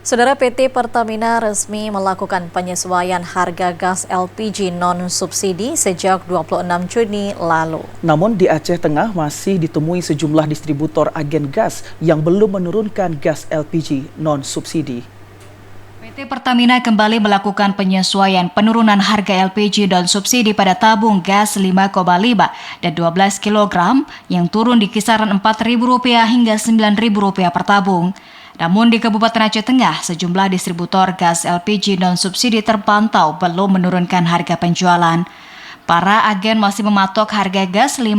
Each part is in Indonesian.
Saudara, PT Pertamina resmi melakukan penyesuaian harga gas LPG non-subsidi sejak 26 Juni lalu. Namun di Aceh Tengah masih ditemui sejumlah distributor agen gas yang belum menurunkan gas LPG non-subsidi. PT Pertamina kembali melakukan penyesuaian penurunan harga LPG dan subsidi pada tabung gas 5,5 dan 12 kg yang turun di kisaran Rp4.000 hingga Rp9.000 per tabung. Namun di Kabupaten Aceh Tengah, sejumlah distributor gas LPG non-subsidi terpantau belum menurunkan harga penjualan. Para agen masih mematok harga gas 5,5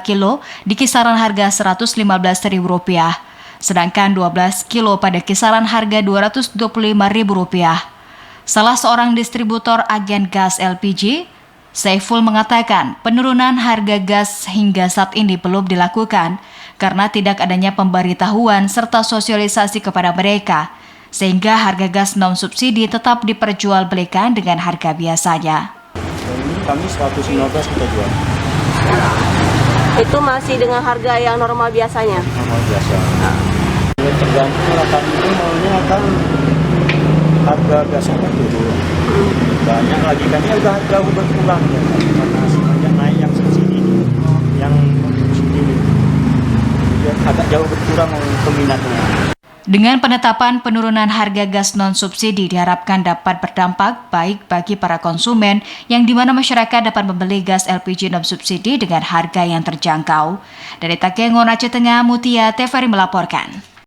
kilo di kisaran harga Rp115.000, sedangkan 12 kilo pada kisaran harga Rp225.000. Salah seorang distributor agen gas LPG, Saiful, mengatakan penurunan harga gas hingga saat ini belum dilakukan karena tidak adanya pemberitahuan serta sosialisasi kepada mereka, sehingga harga gas non-subsidi tetap diperjualbelikan dengan harga biasanya. Ini kami 115 kita jual. Itu masih dengan harga yang normal biasanya? Normal biasa. Tergantung lah, kami itu maunya kan harga biasanya turun. Banyak lagi kan ya udah jauh berkurang ya, karena semenjak naik yang subsidi, yang subsidi ya, agak jauh berkurang peminatnya. Dengan penetapan penurunan harga gas non-subsidi diharapkan dapat berdampak baik bagi para konsumen yang di mana masyarakat dapat membeli gas LPG non-subsidi dengan harga yang terjangkau. Dari Takengon, Aceh Tengah, Mutia TVRI melaporkan.